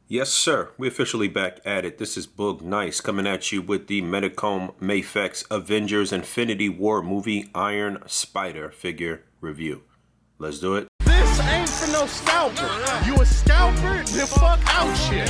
Yes, sir. We're officially back at it. This is Boog Nice coming at you with the Medicom Mafex Avengers Infinity War movie Iron Spider figure review. Let's do it. This ain't for no scalper. You a scalper? Then fuck out shit.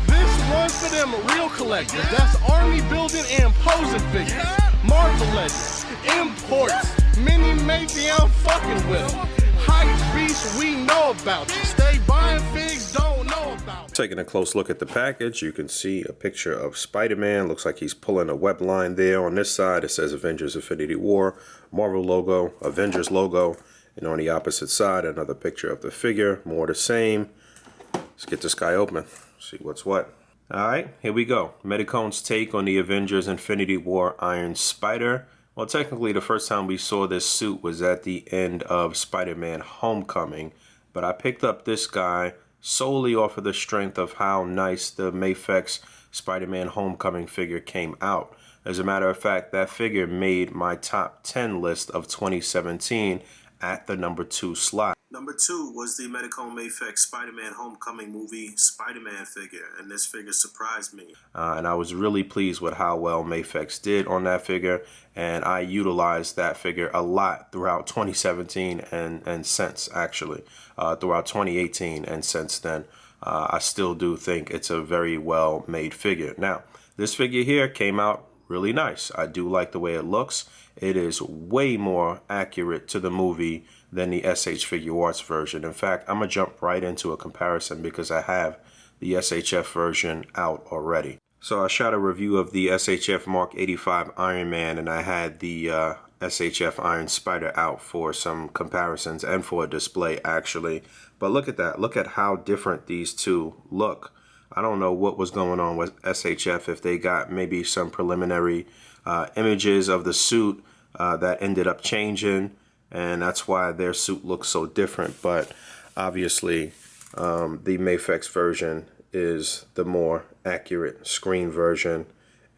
This one's for them real collectors. That's army building and posing figures. Marvel Legends, imports, mini matey, I'm fucking with them. Hype beast, we know about you. Stay buying figs, don't know about you. Taking a close look at the package, you can see a picture of Spider-Man. Looks like he's pulling a web line there. On this side, it says Avengers Infinity War, Marvel logo, Avengers logo. And on the opposite side, another picture of the figure, more the same. Let's get this guy open, see what's what. Alright, here we go. Medicom's take on the Avengers Infinity War Iron Spider. Well, technically, the first time we saw this suit was at the end of Spider-Man Homecoming, but I picked up this guy solely off of the strength of how nice the Mafex Spider-Man Homecoming figure came out. As a matter of fact, that figure made my top 10 list of 2017 at the number 2 slot. Number 2 was the Medicom Mafex Spider-Man Homecoming movie Spider-Man figure, and this figure surprised me. And I was really pleased with how well Mafex did on that figure, and I utilized that figure a lot throughout 2017 and since, actually, throughout 2018 and since then. I still do think it's a very well made figure. Now, this figure here came out really nice. I do like the way it looks. It is way more accurate to the movie than the SH Figure Arts version. In fact, I'm going to jump right into a comparison because I have the SHF version out already. So I shot a review of the SHF Mark 85 Iron Man, and I had the SHF Iron Spider out for some comparisons and for a display, actually. But look at that. Look at how different these two look. I don't know what was going on with SHF, if they got maybe some preliminary images of the suit that ended up changing, and that's why their suit looks so different. But obviously, the Mafex version is the more accurate screen version,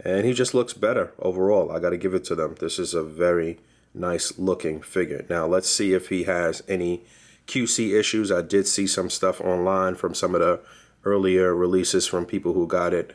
and he just looks better overall. I got to give it to them. This is a very nice looking figure. Now, let's see if he has any QC issues. I did see some stuff online from some of the earlier releases from people who got it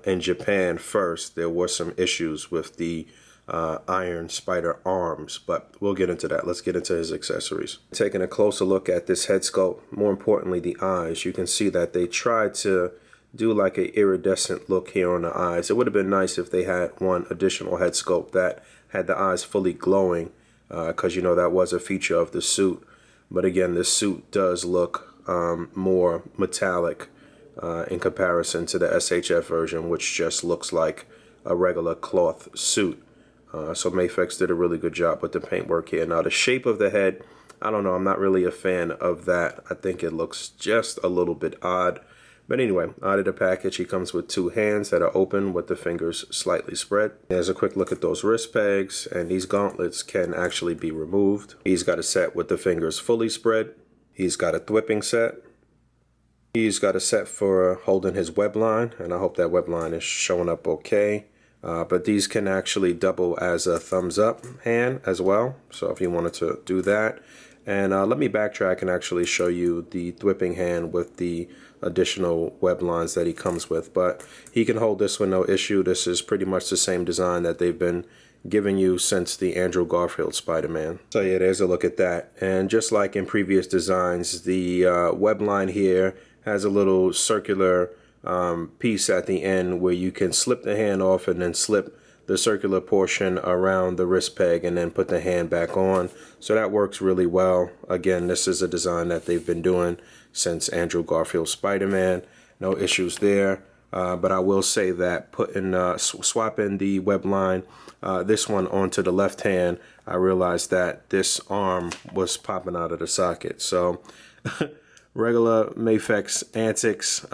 in Japan first. There were some issues with the Iron Spider arms, but we'll get into that. Let's get into his accessories. Taking a closer look at this head sculpt, more importantly the eyes, you can see that they tried to do like an iridescent look here on the eyes. It would have been nice if they had one additional head sculpt that had the eyes fully glowing, because you know that was a feature of the suit. But again, this suit does look more metallic in comparison to the SHF version, which just looks like a regular cloth suit. So Mafex did a really good job with the paintwork here. Now the shape of the head, I don't know, I'm not really a fan of that. I think it looks just a little bit odd. But anyway, out of the package, he comes with 2 hands that are open with the fingers slightly spread. There's a quick look at those wrist pegs, and these gauntlets can actually be removed. He's got a set with the fingers fully spread. He's got a thwipping set. He's got a set for holding his web line, and I hope that web line is showing up okay. But these can actually double as a thumbs up hand as well, so if you wanted to do that. And let me backtrack and actually show you the thwipping hand with the additional web lines that he comes with. But he can hold this with no issue. This is pretty much the same design that they've been giving you since the Andrew Garfield Spider-Man. So yeah, there's a look at that. And just like in previous designs, the web line here has a little circular piece at the end where you can slip the hand off and then slip the circular portion around the wrist peg and then put the hand back on. So that works really well. Again, this is a design that they've been doing since Andrew Garfield Spider-Man. No issues there. But I will say that swapping the web line, this one onto the left hand, I realized that this arm was popping out of the socket. So regular Mafex antics,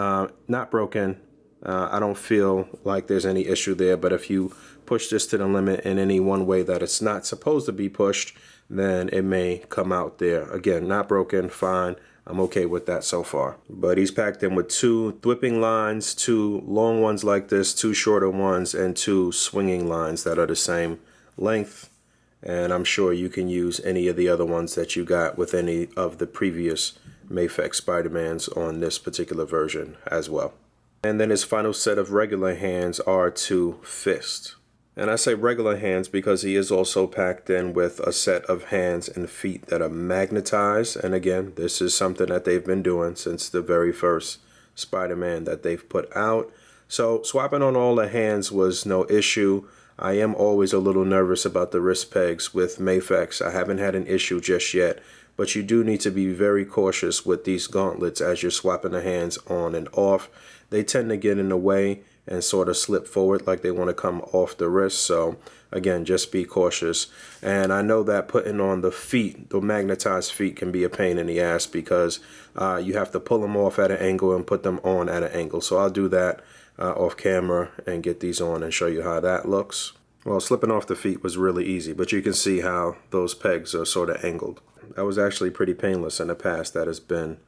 not broken. I don't feel like there's any issue there, but if you push this to the limit in any one way that it's not supposed to be pushed, then it may come out there. Again, not broken, fine. I'm okay with that so far. But he's packed in with 2 thwipping lines, 2 long ones like this, 2 shorter ones, and 2 swinging lines that are the same length. And I'm sure you can use any of the other ones that you got with any of the previous Mafex Spider-Mans on this particular version as well. And then his final set of regular hands are 2 fists. And I say regular hands because he is also packed in with a set of hands and feet that are magnetized. And again, this is something that they've been doing since the very first Spider-Man that they've put out. So swapping on all the hands was no issue. I am always a little nervous about the wrist pegs with Mafex. I haven't had an issue just yet, but you do need to be very cautious with these gauntlets as you're swapping the hands on and off. They tend to get in the way and sort of slip forward like they want to come off the wrist. So again, just be cautious. And I know that putting on the feet, the magnetized feet, can be a pain in the ass because you have to pull them off at an angle and put them on at an angle. So I'll do that off camera and get these on and show you how that looks. Well, slipping off the feet was really easy, but you can see how those pegs are sort of angled. That was actually pretty painless in the past. That has been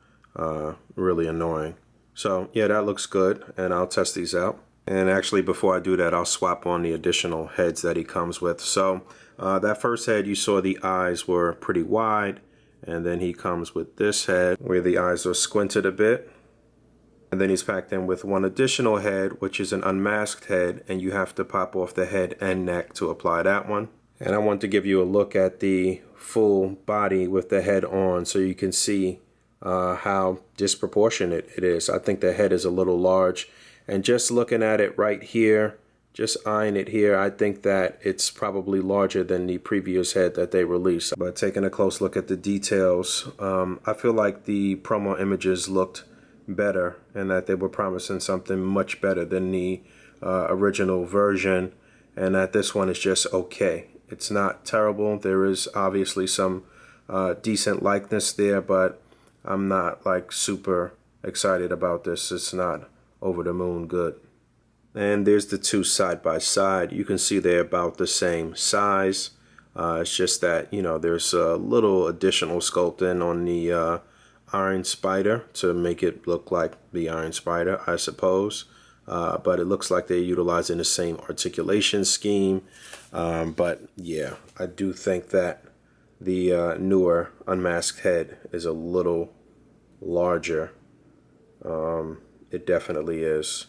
really annoying. So yeah, that looks good, and I'll test these out. And actually, before I do that, I'll swap on the additional heads that he comes with. So that first head, you saw the eyes were pretty wide, and then he comes with this head where the eyes are squinted a bit. And then he's packed in with one additional head, which is an unmasked head, and you have to pop off the head and neck to apply that one. And I want to give you a look at the full body with the head on so you can see how disproportionate it is. I think the head is a little large, and just looking at it right here, just eyeing it here, I think that it's probably larger than the previous head that they released. But taking a close look at the details, I feel like the promo images looked better and that they were promising something much better than the original version, and that this one is just okay. It's not terrible. There is obviously some decent likeness there, but I'm not like super excited about this. It's not over the moon good. And there's the two side by side. You can see they're about the same size. It's just that, you know, there's a little additional sculpting on the Iron Spider to make it look like the Iron Spider, I suppose. But it looks like they're utilizing the same articulation scheme. But yeah, I do think that the newer unmasked head is a little larger. It definitely is.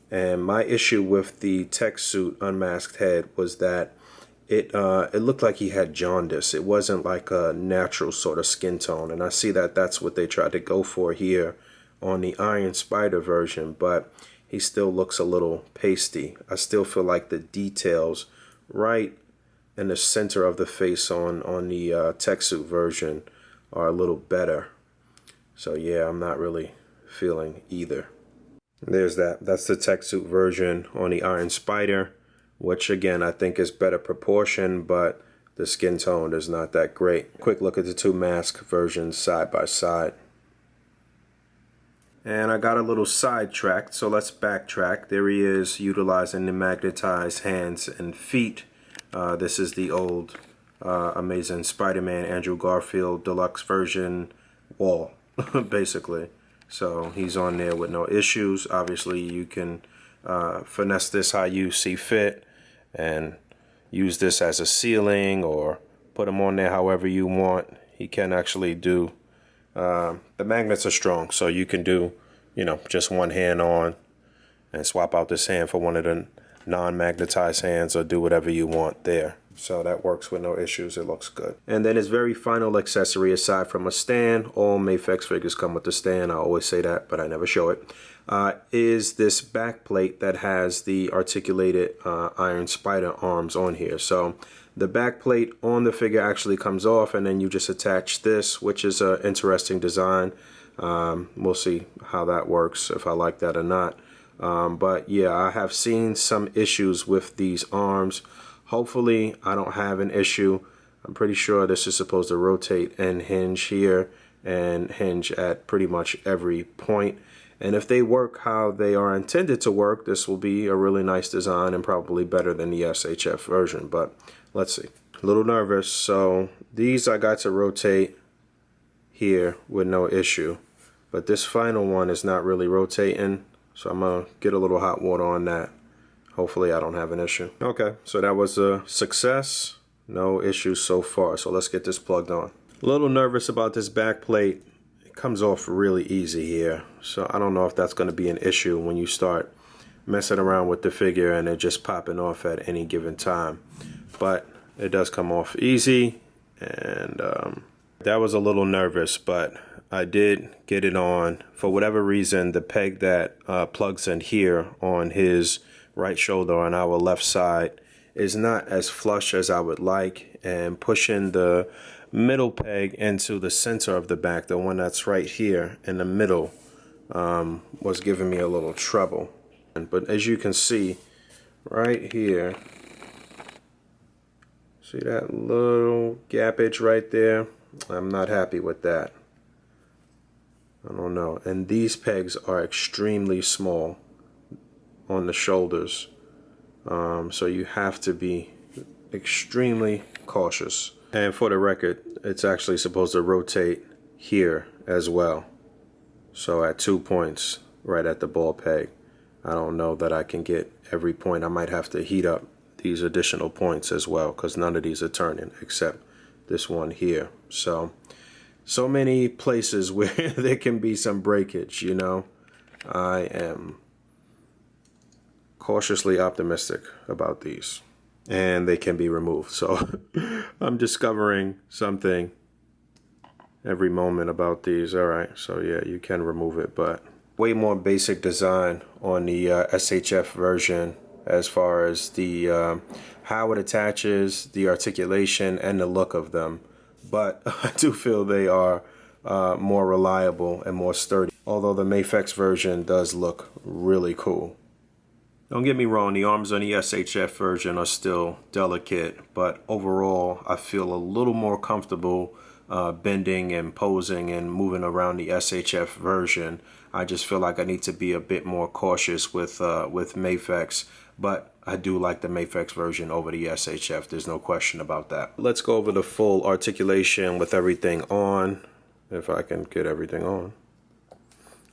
And my issue with the tech suit unmasked head was that it looked like he had jaundice. It wasn't like a natural sort of skin tone, and I see that that's what they tried to go for here on the Iron Spider version, but he still looks a little pasty. I still feel like the details right in the center of the face on the tech suit version are a little better. So yeah, I'm not really feeling either. There's that. That's the tech suit version on the Iron Spider, which again I think is better proportion, but the skin tone is not that great. Quick look at the two mask versions side by side. And I got a little sidetracked, so let's backtrack. There he is utilizing the magnetized hands and feet. This is the old Amazing Spider-Man Andrew Garfield deluxe version wall, basically. So he's on there with no issues. Obviously you can finesse this how you see fit and use this as a ceiling or put him on there however you want. He can actually do, the magnets are strong, so you can do, you know, just one hand on and swap out this hand for one of the non-magnetized hands or do whatever you want there. So that works with no issues. It looks good. And then his very final accessory, aside from a stand, all Mafex figures come with a stand. I always say that, but I never show it. Is this back plate that has the articulated Iron Spider arms on here. So the back plate on the figure actually comes off, and then you just attach this, which is an interesting design. We'll see how that works, if I like that or not. But yeah, I have seen some issues with these arms. Hopefully I don't have an issue. I'm pretty sure this is supposed to rotate and hinge here and hinge at pretty much every point. And if they work how they are intended to work, this will be a really nice design and probably better than the SHF version. But let's see. A little nervous. So these I got to rotate here with no issue. But this final one is not really rotating. So I'm going to get a little hot water on that. Hopefully I don't have an issue. Okay, so that was a success. No issues so far. So let's get this plugged on. A little nervous about this back plate. It comes off really easy here. So I don't know if that's going to be an issue when you start messing around with the figure and it just popping off at any given time. But it does come off easy, and that was a little nervous, but I did get it on. For whatever reason, the peg that plugs in here on his right shoulder on our left side is not as flush as I would like, and pushing the middle peg into the center of the back, the one that's right here in the middle, was giving me a little trouble. But as you can see right here, see that little gappage right there? I'm not happy with that. I don't know. And these pegs are extremely small on the shoulders, so you have to be extremely cautious. And for the record, it's actually supposed to rotate here as well. So at 2 points right at the ball peg. I don't know that I can get every point. I might have to heat up these additional points as well, because none of these are turning except this one here. So many places where there can be some breakage, you know. I am cautiously optimistic about these, and they can be removed. So I'm discovering something every moment about these. All right, so yeah, you can remove it, but way more basic design on the SHF version as far as the how it attaches, the articulation, and the look of them. But I do feel they are more reliable and more sturdy, although the Mafex version does look really cool. Don't get me wrong, the arms on the SHF version are still delicate, but overall I feel a little more comfortable bending and posing and moving around the SHF version. I just feel like I need to be a bit more cautious with Mafex, but I do like the Mafex version over the SHF. There's no question about that. Let's go over the full articulation with everything on, if I can get everything on.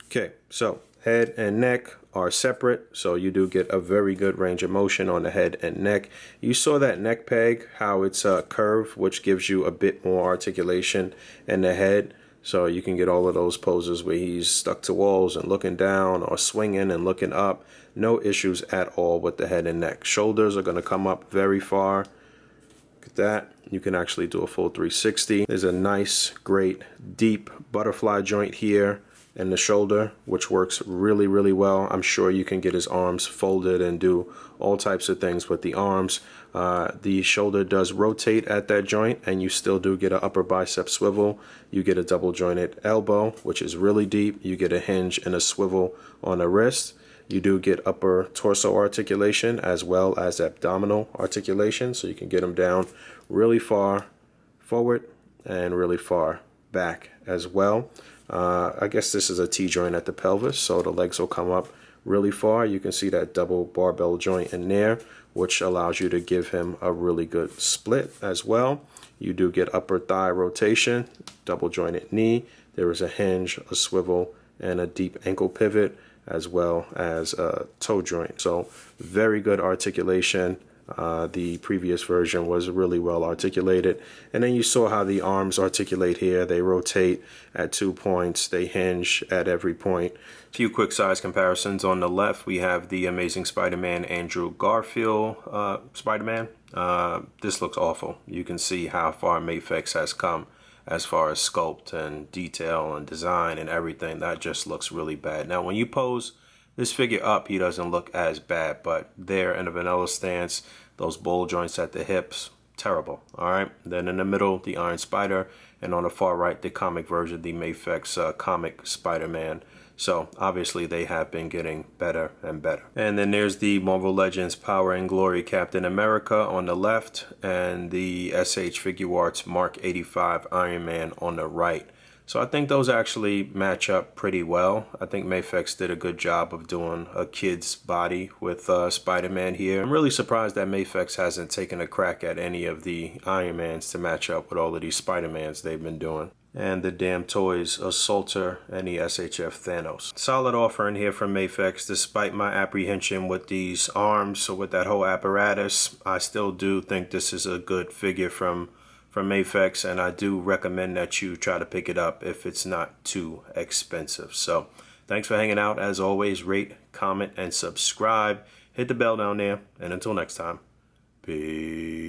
Okay, so head and neck are separate, so you do get a very good range of motion on the head and neck. You saw that neck peg, how it's curved, which gives you a bit more articulation in the head. So you can get all of those poses where he's stuck to walls and looking down, or swinging and looking up. No issues at all with the head and neck. Shoulders are going to come up very far. Look at that. You can actually do a full 360. There's a nice, great, deep butterfly joint here in the shoulder, which works really, really well. I'm sure you can get his arms folded and do all types of things with the arms. The shoulder does rotate at that joint, and you still do get an upper bicep swivel. You get a double jointed elbow, which is really deep. You get a hinge and a swivel on the wrist. You do get upper torso articulation as well as abdominal articulation, so you can get them down really far forward and really far back as well. I guess this is a T-joint at the pelvis, so the legs will come up really far. You can see that double barbell joint in there, which allows you to give him a really good split as well. You do get upper thigh rotation, double jointed knee. There is a hinge, a swivel, and a deep ankle pivot, as well as a toe joint. So very good articulation. The previous version was really well articulated. And then you saw how the arms articulate here. They rotate at 2 points. They hinge at every point. A few quick size comparisons. On the left, we have the Amazing Spider-Man Andrew Garfield Spider-Man. This looks awful. You can see how far Mafex has come as far as sculpt and detail and design and everything. That just looks really bad. Now, when you pose this figure up, he doesn't look as bad, but there in a vanilla stance, those bowl joints at the hips, terrible. All right. Then in the middle, the Iron Spider, and on the far right, the comic version, the Mafex comic Spider-Man. So obviously they have been getting better and better. And then there's the Marvel Legends Power and Glory Captain America on the left, and the SH Figuarts Mark 85 Iron Man on the right. So I think those actually match up pretty well. I think Mafex did a good job of doing a kid's body with Spider-Man here. I'm really surprised that Mafex hasn't taken a crack at any of the Iron Mans to match up with all of these Spider-Mans they've been doing. And the damn toys Assaulter and the SHF Thanos. Solid offer in here from Mafex. Despite my apprehension with these arms or with that whole apparatus, I still do think this is a good figure from from Mafex, and I do recommend that you try to pick it up if it's not too expensive. So thanks for hanging out. As always, rate, comment, and subscribe. Hit the bell down there, and until next time, peace.